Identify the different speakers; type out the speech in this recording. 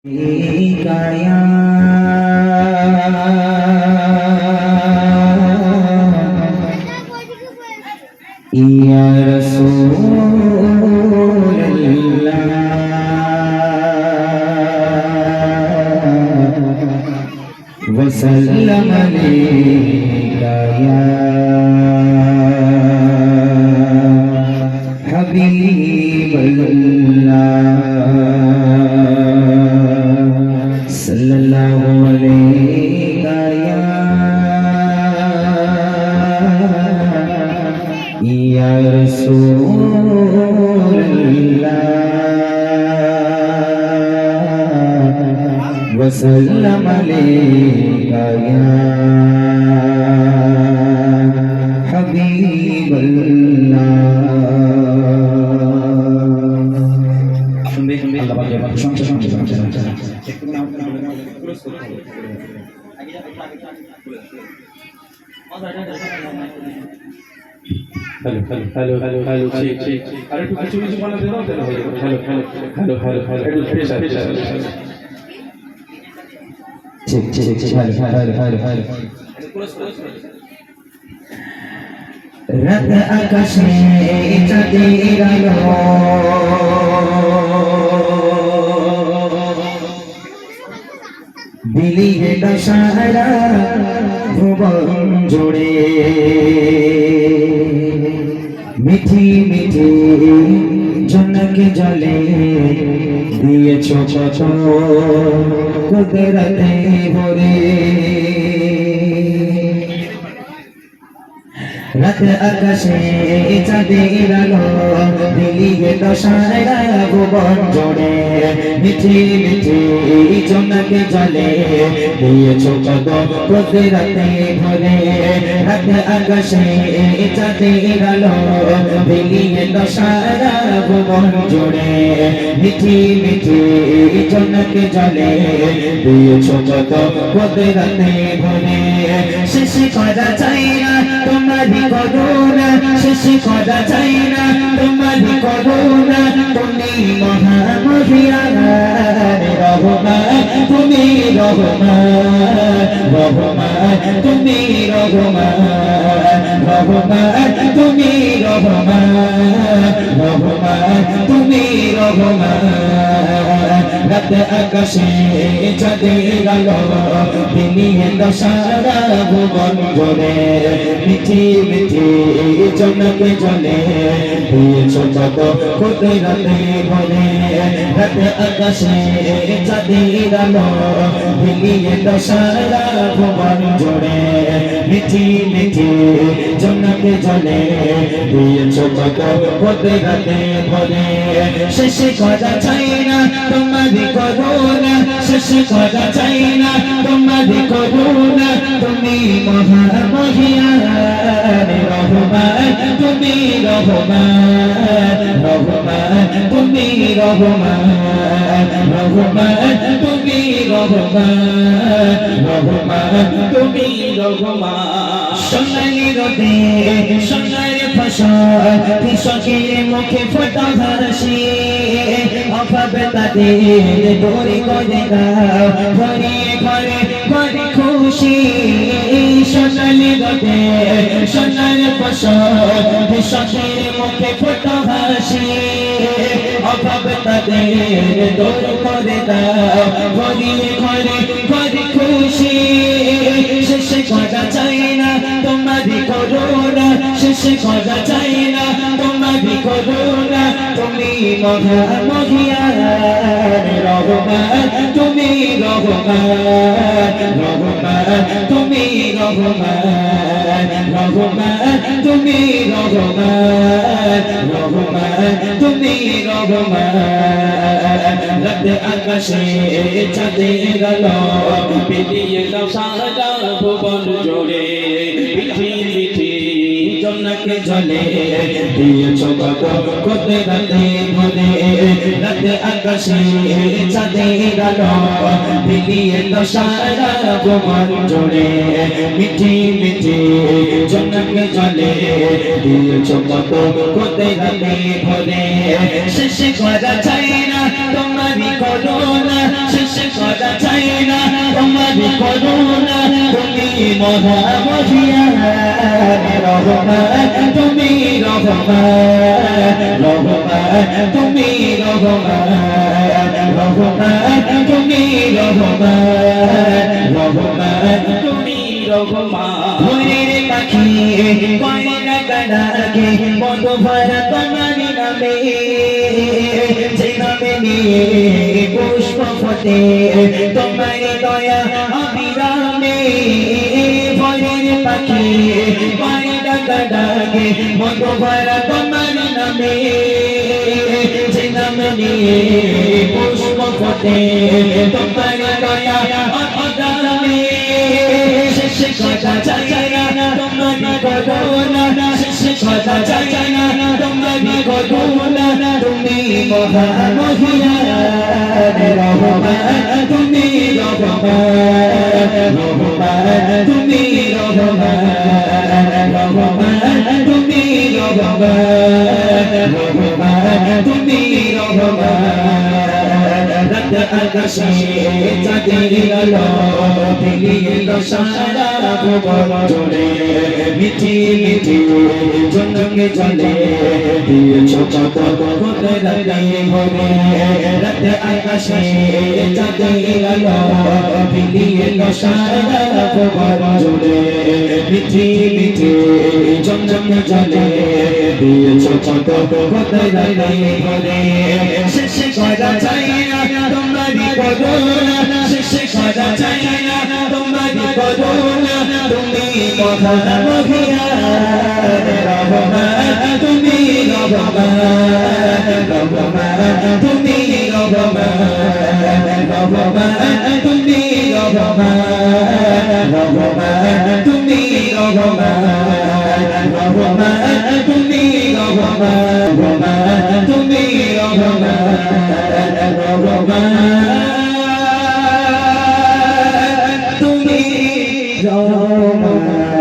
Speaker 1: काया या रसूल अल्लाह वसल्लम अलैका या हबीब अल्लाह सल्लल्लाहु अलैका या रसूल अल्लाह वसल्लम अलैका या हबीब अल्लाह। सुनबे আল্লাহ পাকের প্রশংসা শুনতে পাচ্ছেন একটু নাম ক্লোজ করতে হবে hello hello hello hello hello ठीक अरे तू कुछ कुछ बोलना दे दो hello hello hello hello hello pressure ठीक ठीक हेलो हेलो हेलो हेलो রাত আকাশে চাঁদের আলো বিলিয়ে দশারা ভুবন জুড়ে মিঠি মিঠি জনকে জলে দিয়েছ কত কুদরতে ভরে রাত আকাশে চাঁদের আলো দিলিয়ে দশারা ভুবন জোড়ে মিঠি মিঠি জনকে জলে দিয়েছ কত কুদরতে ভরে রাত আকাশে চাঁদের আলো দিলিয়ে দশারা ভুবন জোড়ে মিঠি মিঠি জনকে জলে দিয়েছ কত কুদরতে ভরে শেষ করা চাই না তোমারি করুণা শেষ করা চাই না তোমারি করুণা তুমি মহামহিয়ান রহমান তুমি রহমান রহমান তুমি রহমান রহমান তুমি রহমান রহমান তুমি রহমান রাত আকাশে চাঁদের আলো দিলিয়ে দশারা ভুবন জোড়ে মিঠি মিঠি জনকে জলে দিয়েছ কত কুদরতে ভরে রাত আকাশে চাঁদের আলো দিলিয়ে দশারা ভুবন জোড়ে মিঠি মিঠি জনকে জলে দিয়েছ কত কুদরতে ভরে শেষ করা চাই না তোমারি করুণা শেষ করা চাই না তোমারি করুণা তুমি মহামহিয়ান রহমান তুমি রহমান রহমান তুমি রহমান রহমান তুমি রহমান রহমান তুমি রহমান সোনালি রোদে সোনালি ফসল কৃষকের মুখে ফোটা হাসি অভাব তাদের দূরে করে দাও ঘরে ঘরে ঘরে খুশি সোনালি রোদে সোনালি ফসল কৃষকের মুখে ফোটা হাসি অভাব তাদের দূর করে দাও ঘরে ঘরে ঘরে খুশি শেষ করা চাই না তোমারি করুণা শেষ করা চাই না তোমারি করুণা তুমি মহামহিয়ান রহমান তুমি রহমান রহমান তুমি রহমান রহমান তুমি রহমান রহমান তুমি রহমান রাত আকাশে চাঁদের আলো বিলিয়ে দশারা ভুবন জোড়ে মিঠি মিঠি জনকে জলে দিয়েছ কত কুদরতে ভরে রাত আকাশে চাঁদের আলো বিলিয়ে দশারা ভুবন জোড়ে মিঠি মিঠি জনকে জলে দিয়েছ কত কুদরতে ভরে শেষ করা চাই না তোমারি করুণা শেষ
Speaker 2: করুণা তুমি মহামহিয়ান রহমান তুমি রহমান রহমান তুমি রহমান রহমান তুমি রহমান রহমান তুমি রহমান ভোরের পাখি কয়না কানাকে মন ভরা তোমার নামে যে নামে নিয়ে পুষ্প ফোটে তোমার দয়া অবিরামে ভোরের পাখি কয়না কানাকে মন ভরা তোমার নামে যে নামে নিয়ে পুষ্প ফোটে তোমার দয়া অবিরামে শেষ কথা চাই না তোমার করুণা শেষ কথা চাই না তোমার করুণা তুমি মহামহিয়ান রহমান তুমি রহমান রহমান তুমি রহমান রহমান তুমি রহমান রহমান তুমি রহমান রাত আকাশে চাঁদের আলো দিল সারা ভুবন জুড়ে মিঠি মিঠি ঝনঝনে জলে দিয়েছ কত কত রাতে ভরে রাত আকাশে চাঁদের আলো দিল সারা ভুবন জুড়ে মিঠি মিঠি ঝনঝনে জলে দিয়েছ কত কত রাতে ভরে শেষ করা চাই না তোমারি করুণা শেষ করা চাই না তোমারি করুণা তুমি মহামহিয়ান রহমান তুমি রহমান রহমান তুমি রহমান রহমান তুমি রহমান রহমান তুমি রহমান রহমান তুমি রহমান রহমান তুমি রহমান রহমান তুমি রহমান